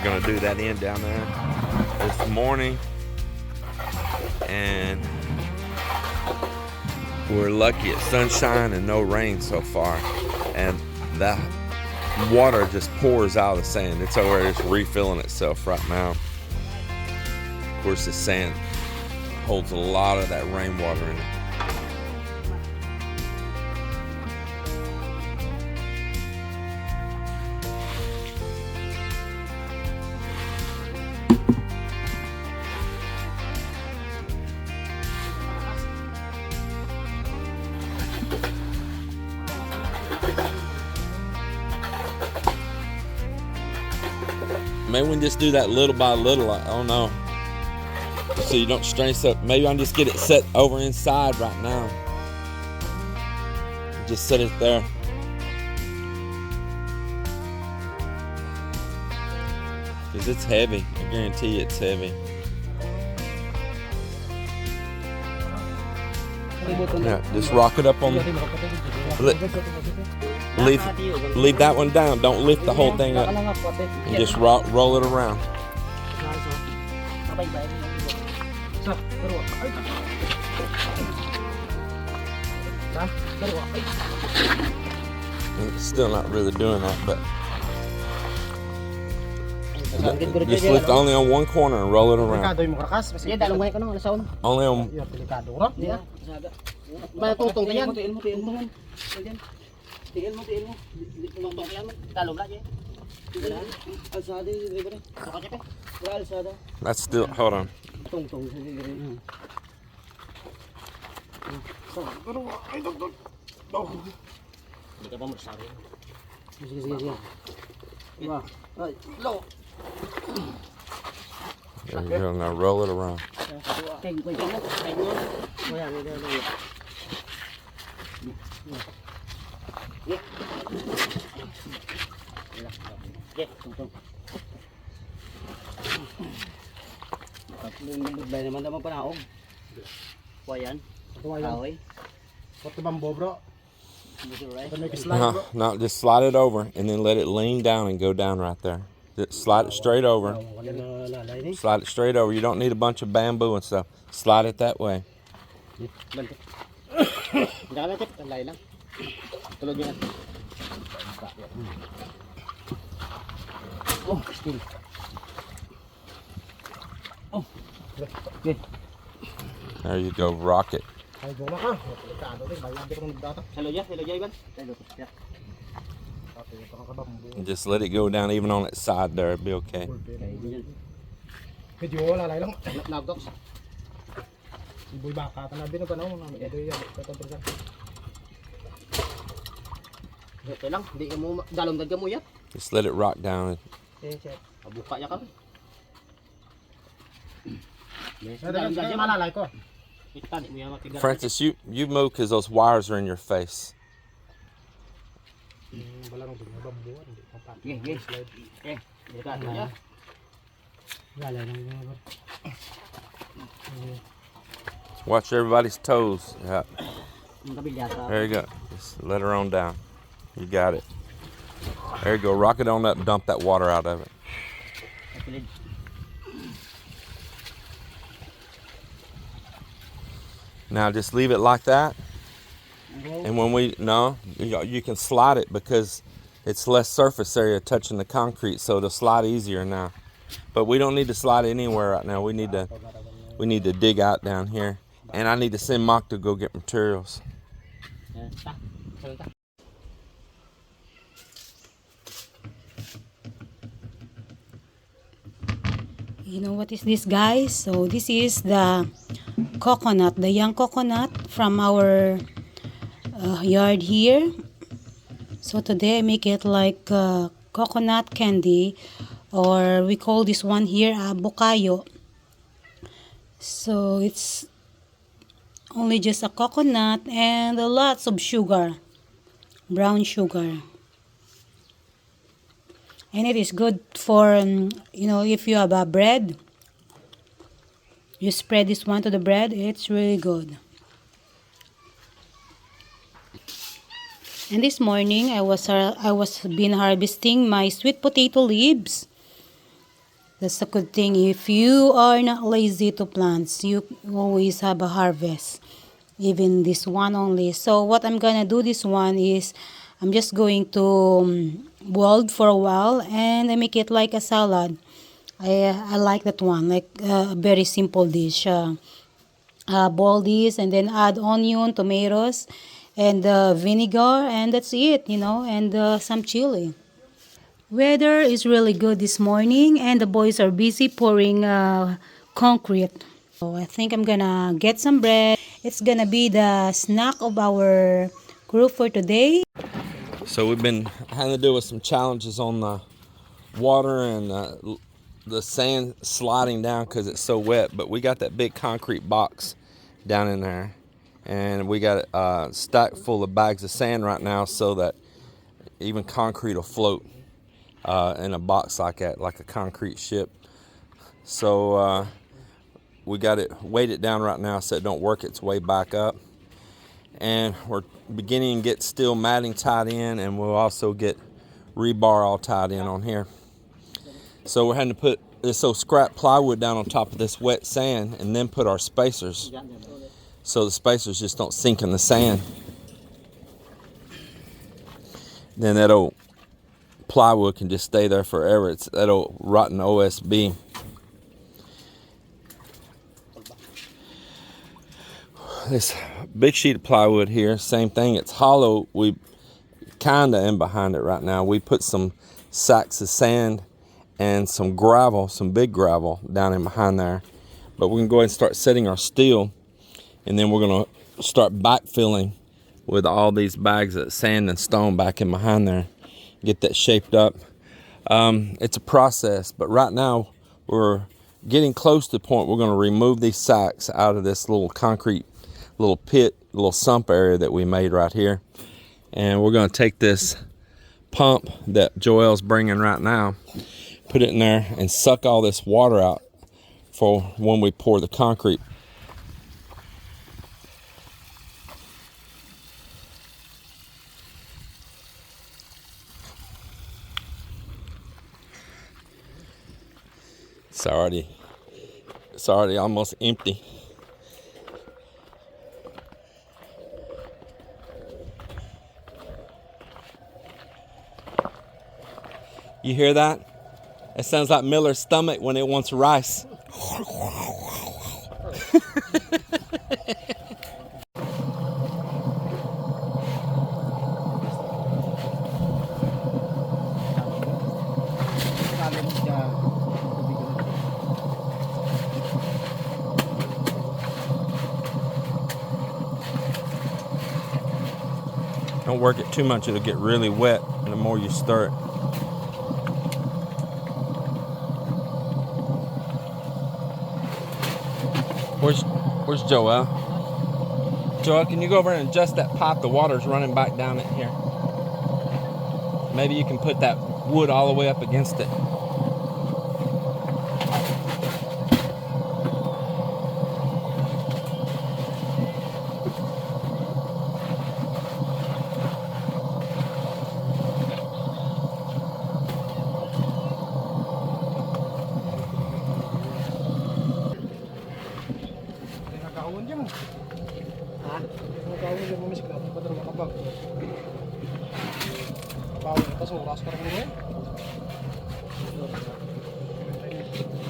gonna do that end down there this morning, and we're lucky it's sunshine and no rain so far, and that water just pours out of the sand. It's over there, it's refilling itself right now. Of course, the sand holds a lot of that rainwater in it. Maybe we can just do that little by little. I don't know. So you don't strain stuff. Maybe I'll just get it set over inside right now. Just set it there. Because it's heavy. I guarantee you it's heavy. Yeah, just rock it up on the... Leave that one down. Don't lift the whole thing up. And just roll it around. It's still not really doing that, but just lift only on one corner and roll it around. Only on... That's still, hold on. There you go, now roll it around. No, just slide it over and then let it lean down and go down right there. Just slide it straight over. Slide it straight over. You don't need a bunch of bamboo and stuff. Slide it that way. There you go, rock it. And just let it go down even on its side there, it'll be okay. Just let it rock down. Francis, you move because those wires are in your face. Watch everybody's toes. Yeah. There you go. Just let her on down. You got it. There you go. Rock it on up and dump that water out of it. Now just leave it like that. And when you can slide it because it's less surface area touching the concrete, so it'll slide easier now. But we don't need to slide it anywhere right now. We need to dig out down here. And I need to send Mock to go get materials. You know what is this, guys? So this is the coconut, the young coconut from our yard here. So today I make it like coconut candy, or we call this one here bukayo. So it's only just a coconut and lots of sugar, brown sugar. And it is good for, if you have a bread, you spread this one to the bread, it's really good. And this morning, I was been harvesting my sweet potato leaves. That's the good thing. If you are not lazy to plant, you always have a harvest. Even this one only. So what I'm gonna do this one is I'm just going to boil for a while and I make it like a salad. I like that one, like a very simple dish. Boil this and then add onion, tomatoes, and vinegar, and that's it, and some chili. Weather is really good this morning, and the boys are busy pouring concrete. So I think I'm gonna get some bread. It's gonna be the snack of our group for today. So we've been having to deal with some challenges on the water and the sand sliding down because it's so wet. But we got that big concrete box down in there, and we got it stacked full of bags of sand right now, so that even concrete will float in a box like that, like a concrete ship. So we got it weighted down right now so it don't work its way back up. And we're beginning to get steel matting tied in, and we'll also get rebar all tied in on here. So we're having to put this old scrap plywood down on top of this wet sand and then put our spacers so the spacers just don't sink in the sand. Then that old plywood can just stay there forever. It's that old rotten OSB. This big sheet of plywood here, same thing. It's hollow. We kinda in behind it right now. We put some sacks of sand and some gravel, some big gravel down in behind there. But we're gonna go ahead and start setting our steel, and then we're gonna start backfilling with all these bags of sand and stone back in behind there. Get that shaped up. It's a process, but right now we're getting close to the point we're gonna remove these sacks out of this little concrete little pit, little sump area that we made right here. And we're gonna take this pump that Joel's bringing right now, put it in there and suck all this water out for when we pour the concrete. It's already almost empty. You hear that? It sounds like Miller's stomach when it wants rice. Don't work it too much, it'll get really wet, and the more you stir it. Where's Joel? Joel, can you go over and adjust that pipe? The water's running back down it here. Maybe you can put that wood all the way up against it.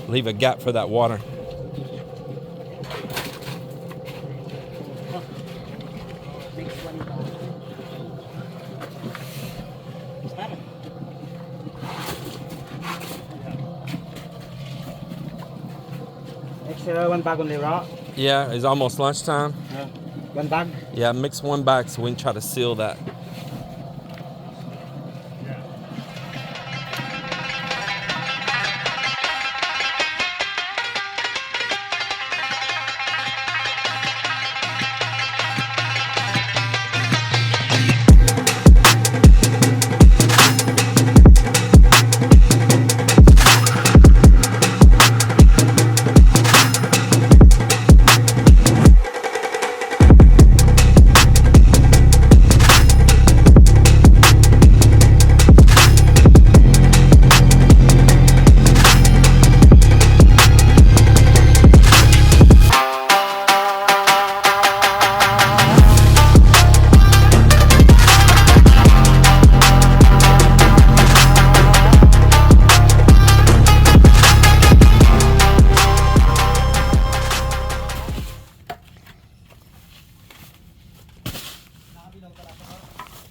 Leave a gap for that water. Extra one bag only, right? Yeah, it's almost lunchtime. One bag. Yeah, mix one bag so we can try to seal that.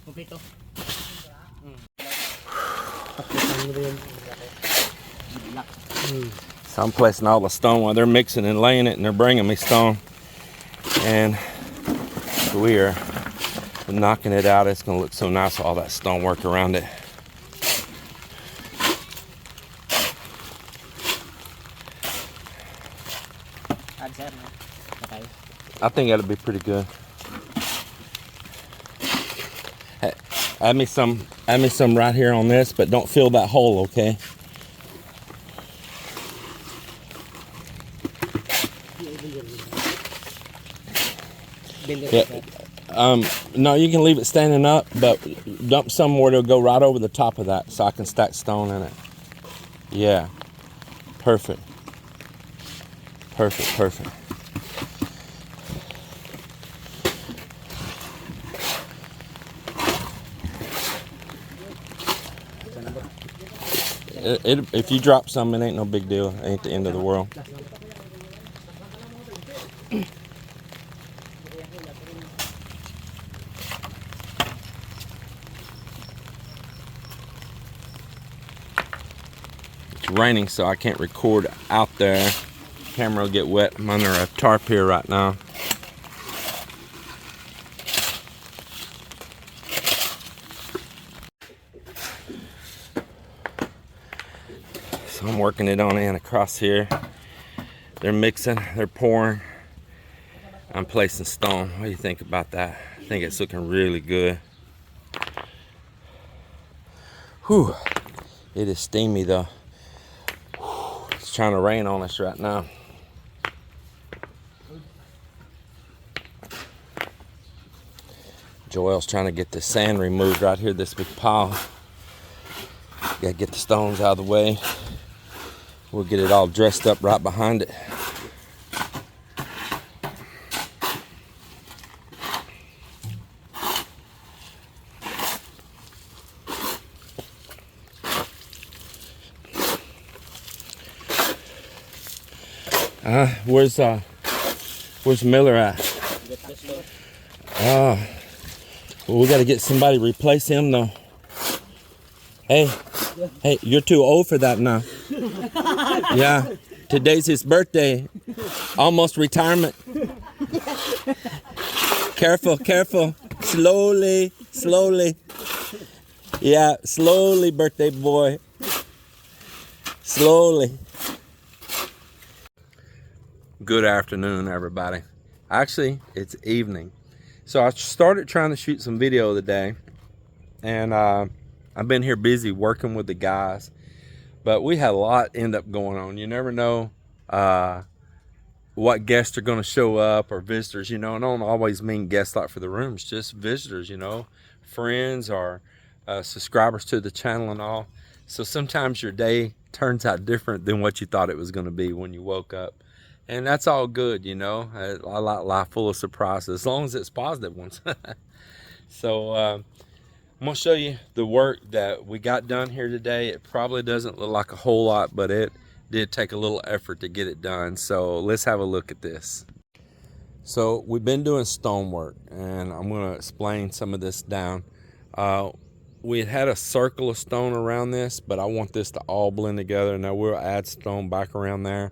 Kompleto. So I'm placing all the stone while they're mixing and laying it, and they're bringing me stone. And we are knocking it out. It's going to look so nice with all that stonework around it. I think that'll be pretty good. Hey, add me some right here on this, but don't fill that hole, okay? Yeah. No, you can leave it standing up, but dump somewhere to go right over the top of that so I can stack stone in it. Yeah. Perfect. Perfect, perfect. If you drop some, it ain't no big deal. It ain't the end of the world. It's raining, so I can't record out there. Camera will get wet. I'm under a tarp here right now. So I'm working it on in across here. They're mixing, they're pouring. I'm placing stone. What do you think about that? I think it's looking really good. Whew. It is steamy though. Whew. It's trying to rain on us right now. Joel's trying to get the sand removed right here, this big pile. Gotta get the stones out of the way. We'll get it all dressed up right behind it. Where's Miller at? Well, we got to get somebody to replace him though. Hey, you're too old for that now. Yeah, today's his birthday. Almost retirement. Careful, careful. Slowly, slowly. Yeah, slowly, birthday boy. Slowly. Good afternoon, everybody. Actually, it's evening. So I started trying to shoot some video today, and I've been here busy working with the guys, but we had a lot end up going on. You never know what guests are going to show up, or visitors, you know. I don't always mean guests like for the rooms, just visitors, you know, friends or subscribers to the channel and all. So sometimes your day turns out different than what you thought it was going to be when you woke up. And that's all good, you know. I like life full of surprises, as long as it's positive ones. So I'm going to show you the work that we got done here today. It probably doesn't look like a whole lot, but it did take a little effort to get it done. So let's have a look at this. So we've been doing stonework, and I'm going to explain some of this down. We had a circle of stone around this, but I want this to all blend together. Now we'll add stone back around there.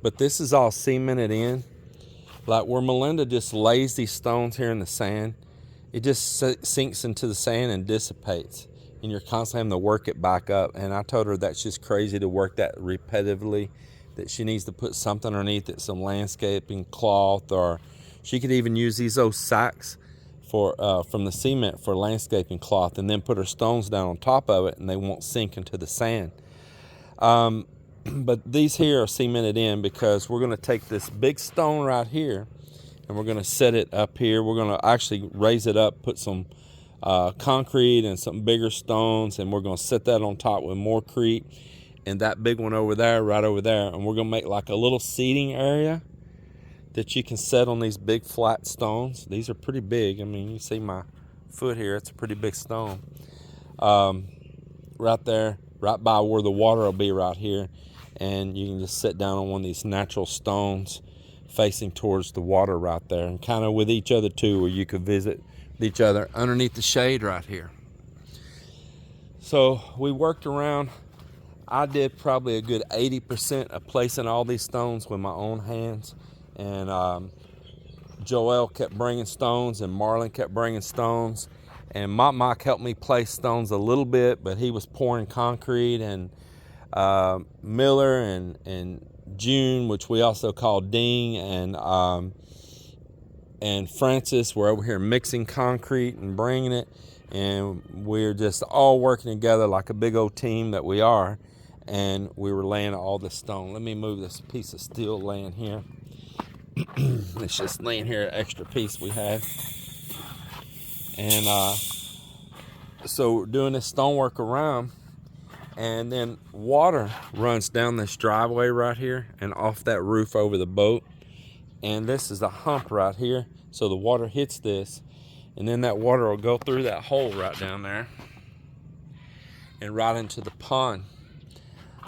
But this is all cemented in. Like where Melinda just lays these stones here in the sand, it just sinks into the sand and dissipates. And you're constantly having to work it back up. And I told her that's just crazy to work that repetitively, that she needs to put something underneath it, some landscaping cloth, or she could even use these old sacks for from the cement for landscaping cloth, and then put her stones down on top of it and they won't sink into the sand. But these here are cemented in because we're going to take this big stone right here and we're going to set it up here. We're going to actually raise it up, put some concrete and some bigger stones, and we're going to set that on top with more concrete, and that big one over there, right over there, and we're going to make like a little seating area that you can set on these big flat stones. These are pretty big. I mean, you see my foot here, it's a pretty big stone. Right there, right by where the water will be right here. And you can just sit down on one of these natural stones facing towards the water right there, and kind of with each other too, where you could visit with each other underneath the shade right here. So we worked around. I did probably a good 80% of placing all these stones with my own hands, and Joel kept bringing stones, and Marlon kept bringing stones, and Mike helped me place stones a little bit, but he was pouring concrete, and Miller and June, which we also call Ding, and Francis were over here mixing concrete and bringing it, and we're just all working together like a big old team that we are, and we were laying all this stone. Let me move this piece of steel laying here. It's just laying here, an extra piece we had. And so we're doing this stonework around, and then water runs down this driveway right here and off that roof over the boat. And this is a hump right here, so the water hits this, and then that water will go through that hole right down there and right into the pond.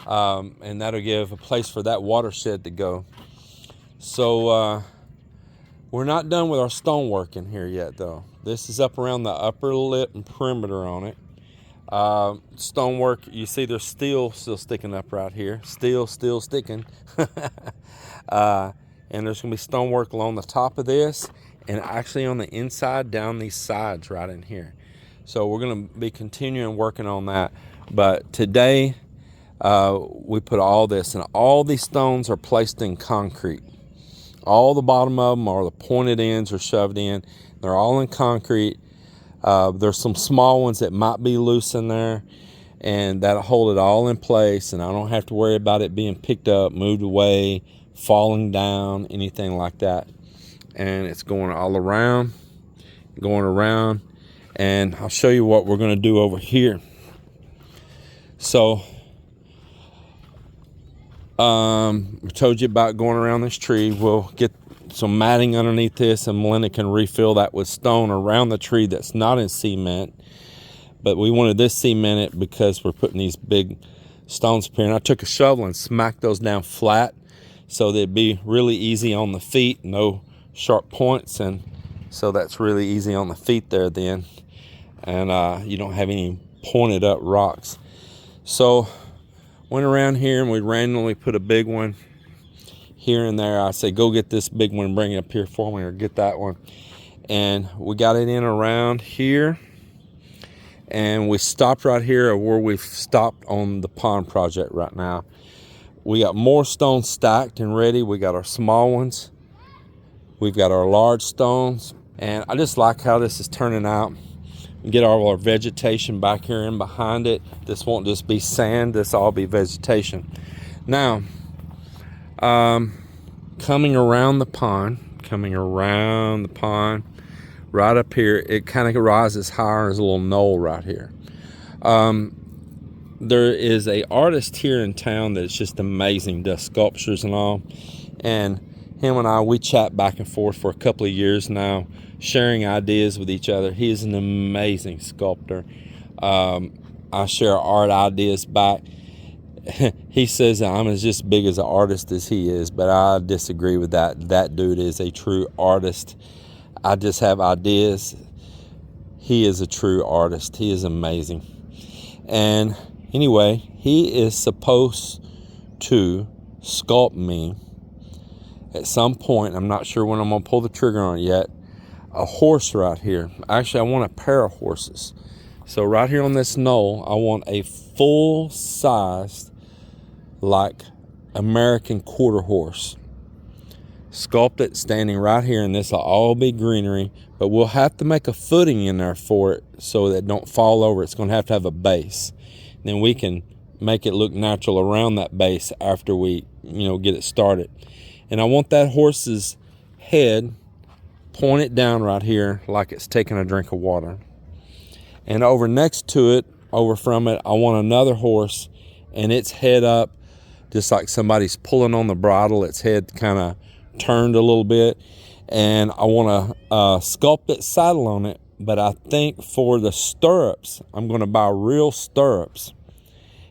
And that'll give a place for that watershed to go. So we're not done with our stonework in here yet, though. This is up around the upper lip and perimeter on it. Stonework, you see there's steel still sticking up right here. Still sticking. And there's going to be stonework along the top of this, and actually on the inside down these sides right in here. So we're going to be continuing working on that. But today we put all this, and all these stones are placed in concrete. All the bottom of them, or the pointed ends, are shoved in. They're all in concrete. There's some small ones that might be loose in there, and that'll hold it all in place, and I don't have to worry about it being picked up, moved away, falling down, anything like that. And it's going all around, and I'll show you what we're going to do over here. So I told you about going around this tree. We'll get some matting underneath this, and Melinda can refill that with stone around the tree that's not in cement. But we wanted this cemented because we're putting these big stones up here. And I took a shovel and smacked those down flat so they'd be really easy on the feet, no sharp points, and so that's really easy on the feet there then. And you don't have any pointed up rocks. So went around here and we randomly put a big one here and there. I say, go get this big one, bring it up here for me, or get that one. And we got it in around here, and we stopped right here where we've stopped on the pond project right now. We got more stones stacked and ready. We got our small ones, we've got our large stones, and I just like how this is turning out. Get all our vegetation back here in behind it. This won't just be sand, this all be vegetation. Now coming around the pond, right up here, it kind of rises higher. There's a little knoll right here. There is a artist here in town that's just amazing, does sculptures and all, and him and I, we chat back and forth for a couple of years now, sharing ideas with each other. He is an amazing sculptor. I share art ideas back. He says I'm as just big as an artist as he is, but I disagree with that. That dude is a true artist. I just have ideas. He is a true artist. He is amazing. And anyway, he is supposed to sculpt me at some point. I'm not sure when I'm going to pull the trigger on it yet. A horse right here. Actually, I want a pair of horses. So right here on this knoll, I want a full-sized, like, American quarter horse. Sculpt it standing right here, and this will all be greenery, but we'll have to make a footing in there for it so that it don't fall over. It's going to have a base. Then we can make it look natural around that base after we, get it started. And I want that horse's head pointed down right here like it's taking a drink of water. And over next to it, over from it, I want another horse, and its head up, just like somebody's pulling on the bridle, its head kind of turned a little bit. And I want to sculpt its saddle on it, but I think for the stirrups, I'm going to buy real stirrups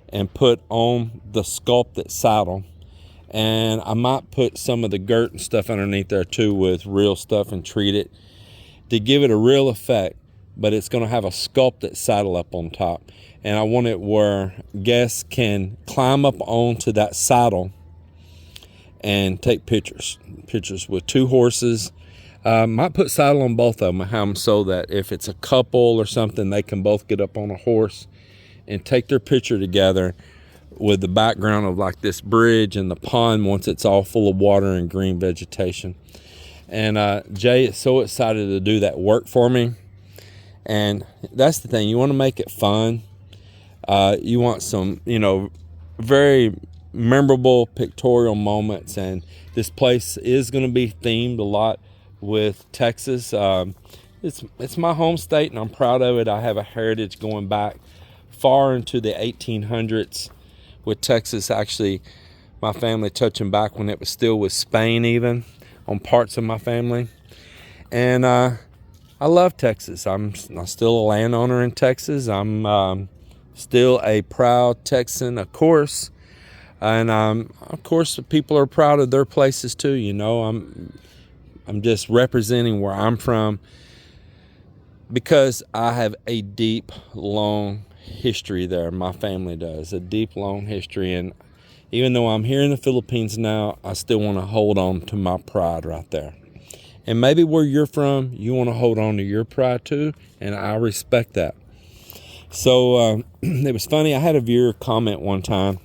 and put on the sculpted saddle. And I might put some of the dirt and stuff underneath there too with real stuff and treat it to give it a real effect. But it's going to have a sculpted saddle up on top. And I want it where guests can climb up onto that saddle and take pictures with 2 horses. Might put saddle on both of them, have them so that if it's a couple or something, they can both get up on a horse and take their picture together with the background of like this bridge and the pond once it's all full of water and green vegetation. And Jay is so excited to do that work for me. And that's the thing, you want to make it fun. You want some, very memorable pictorial moments, and this place is going to be themed a lot with Texas. It's my home state, and I'm proud of it. I have a heritage going back far into the 1800s with Texas. Actually, my family touching back when it was still with Spain, even on parts of my family. And I love Texas. I'm still a landowner in Texas. I'm still a proud Texan, of course. And of course, people are proud of their places too. I'm just representing where I'm from because I have a deep, long history there. My family does, a deep, long history. And even though I'm here in the Philippines now, I still want to hold on to my pride right there. And maybe where you're from, you want to hold on to your pride too, and I respect that. So it was funny. I had a viewer comment one time,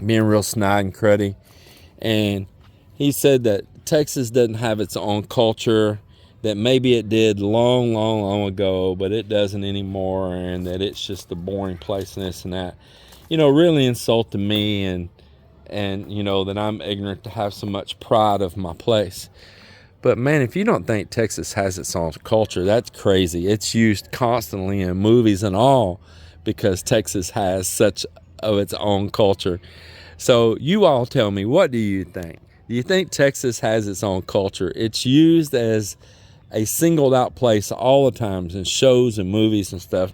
being real snide and cruddy, and he said that Texas doesn't have its own culture, that maybe it did long ago, but it doesn't anymore, and that it's just a boring place and this and that. Really insulted me, and that I'm ignorant to have so much pride of my place. But man, if you don't think Texas has its own culture, that's crazy. It's used constantly in movies and all because Texas has such of its own culture. So you all tell me, what do you think? Do you think Texas has its own culture? It's used as a singled out place all the times in shows and movies and stuff.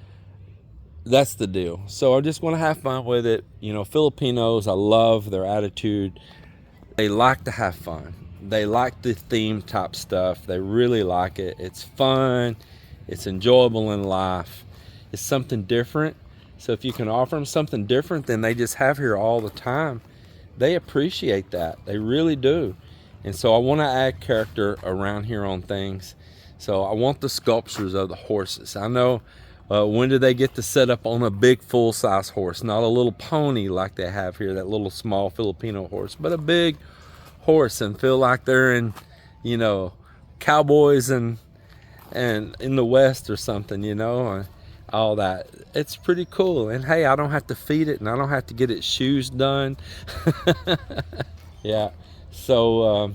That's the deal. So I just want to have fun with it. Filipinos, I love their attitude. They like to have fun. They like the theme type stuff. They really like it. It's fun. It's enjoyable in life. It's something different. So if you can offer them something different than they just have here all the time, they appreciate that. They really do. And so I want to add character around here on things. So I want the sculptures of the horses. I know when do they get to set up on a big full-size horse, not a little pony like they have here, that little small Filipino horse, but a big horse, and feel like they're in, cowboys and in the West or something, and all that. It's pretty cool. And hey, I don't have to feed it, and I don't have to get its shoes done. Yeah, so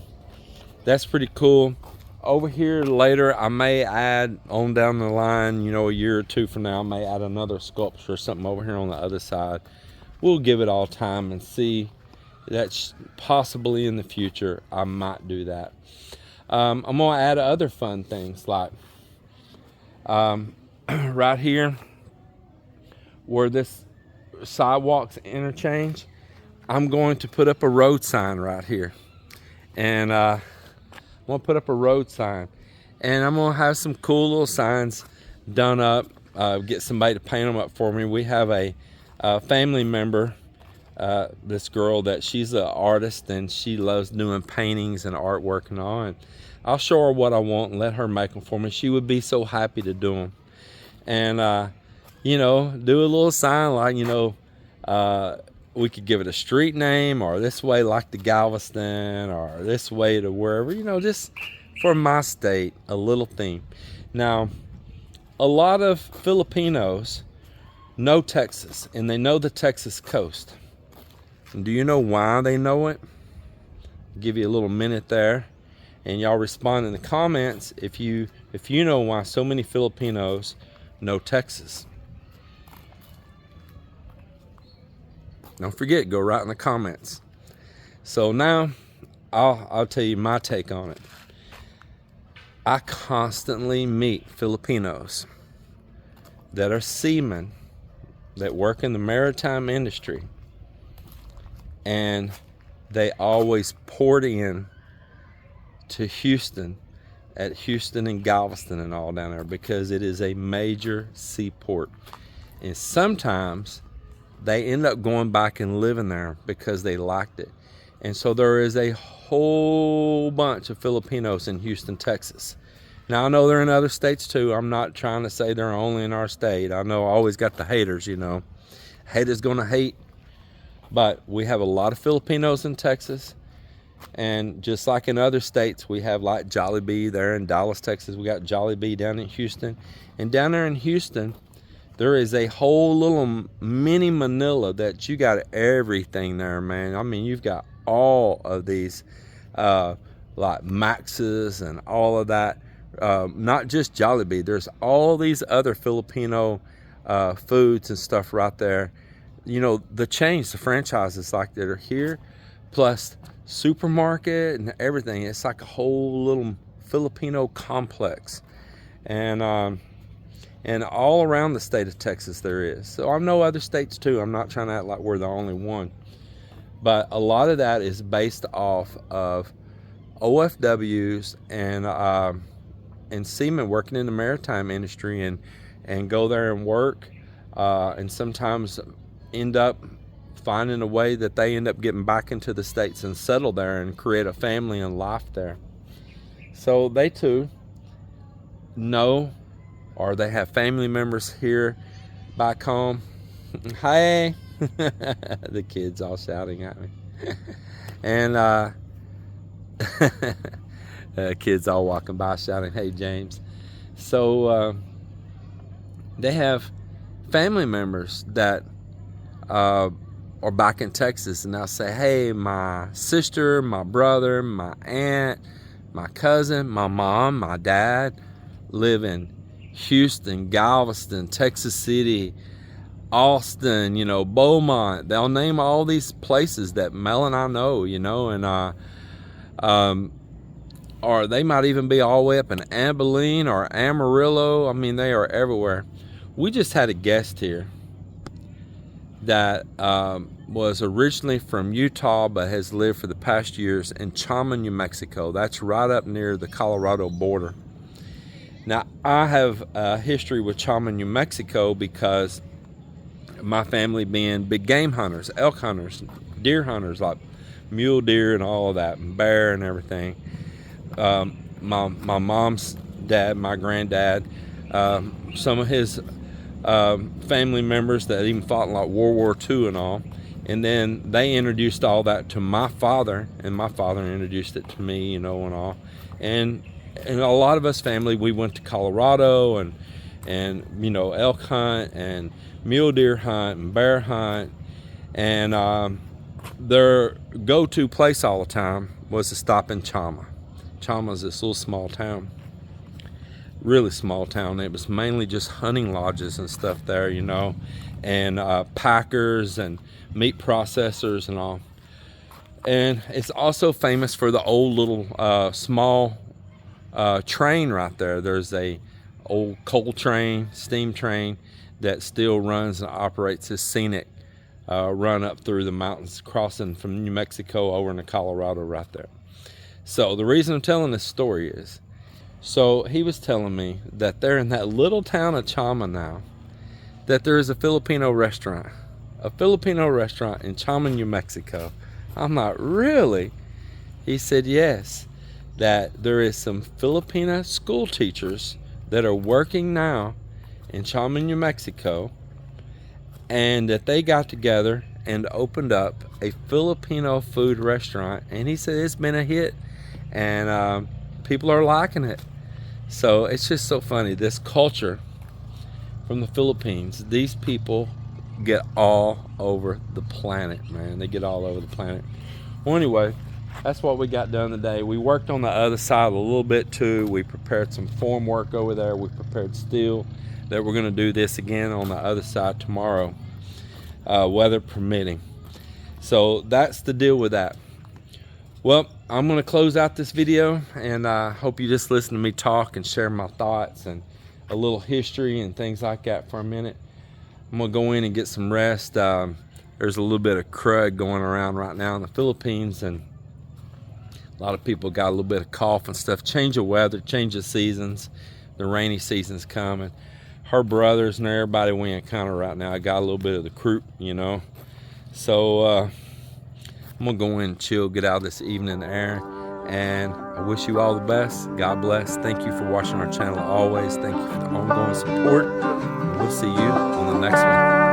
that's pretty cool. Over here later, I may add on down the line, a year or two from now, I may add another sculpture or something over here on the other side. We'll give it all time and see. That's possibly in the future I might do that. I'm gonna add other fun things like right here where this sidewalks interchange, I'm going to put up a road sign right here. And I'm gonna put up a road sign, and I'm gonna have some cool little signs done up, get somebody to paint them up for me. We have a family member, this girl, that she's an artist and she loves doing paintings and artwork and all, and I'll show her what I want and let her make them for me. She would be so happy to do them. And do a little sign like, we could give it a street name, or this way like to Galveston, or this way to wherever, just for my state, a little theme. Now, a lot of Filipinos know Texas, and they know the Texas coast. And do you know why they know it? I'll give you a little minute there, and y'all respond in the comments if you know why so many Filipinos know Texas. Don't forget, go right in the comments. So now I'll tell you my take on it. I constantly meet Filipinos that are seamen that work in the maritime industry, and they always poured in to Houston, at Houston and Galveston and all down there, because it is a major seaport. And sometimes they end up going back and living there because they liked it. And so there is a whole bunch of Filipinos in Houston, Texas. Now, I know they're in other states too. I'm not trying to say they're only in our state. I know I always got the haters, you know. Haters gonna hate. But we have a lot of Filipinos in Texas. And just like in other states, we have like Jollibee there in Dallas, Texas. We got Jollibee down in Houston. And down there in Houston, there is a whole little mini Manila that you got everything there, man. I mean, you've got all of these like Maxes and all of that. Not just Jollibee. There's all these other Filipino foods and stuff right there. You know, the chains, the franchises like that are here, plus supermarket and everything. It's like a whole little Filipino complex. And all around the state of Texas there is. So I know other states too. I'm not trying to act like we're the only one. But a lot of that is based off of OFWs and seamen working in the maritime industry and go there and work and sometimes end up finding a way that they end up getting back into the States and settle there and create a family and life there. So they too know, or they have family members here back home. Hey, the kids all shouting at me. And kids all walking by shouting, hey, James. So they have family members that are back in Texas, and they'll say, hey, my sister, my brother, my aunt, my cousin, my mom, my dad live in Houston, Galveston, Texas City, Austin, you know, Beaumont. They'll name all these places that Mel and I know, you know, and or they might even be all the way up in Abilene or Amarillo. I mean, they are everywhere. We just had a guest here that was originally from Utah but has lived for the past years in Chama, New Mexico. That's right up near the Colorado border. Now, I have a history with Chama, New Mexico because my family being big game hunters, elk hunters, deer hunters, like mule deer and all of that, and bear and everything. My mom's dad, my granddad, some of his family members that even fought in like World War II and all. And then they introduced all that to my father, and my father introduced it to me, you know, and all. And a lot of us family, we went to Colorado and you know, elk hunt and mule deer hunt and bear hunt. And their go-to place all the time was to stop in Chama. Chama's this little small town, really small town. It was mainly just hunting lodges and stuff there, you know, and packers and meat processors and all. And it's also famous for the old little small train right there. There's a old coal train, steam train that still runs and operates this scenic run up through the mountains, crossing from New Mexico over into Colorado right there. So the reason I'm telling this story is, so he was telling me that they're in that little town of Chama now, that there is a Filipino restaurant in Chama, New Mexico. I'm like, really? He said, yes, that there is some Filipino school teachers that are working now in Chama, New Mexico, and that they got together and opened up a Filipino food restaurant. And he said it's been a hit, and people are liking it. So it's just so funny, this culture from the Philippines. These people get all over the planet, man. They get all over the planet. Well, anyway, that's what we got done today. We worked on the other side a little bit too. We prepared some form work over there. We prepared steel that we're going to do this again on the other side tomorrow, weather permitting. So that's the deal with that. Well, I'm going to close out this video, and I hope you just listen to me talk and share my thoughts and a little history and things like that for a minute. I'm going to go in and get some rest. there's a little bit of crud going around right now in the Philippines, and a lot of people got a little bit of cough and stuff. Change of weather, change of seasons. The rainy season's coming. Her brothers and everybody went kind of right now. I got a little bit of the croup, you know. So I'm gonna go in and chill, get out this evening air, and I wish you all the best. God bless. Thank you for watching our channel always. Thank you for the ongoing support. We'll see you on the next one.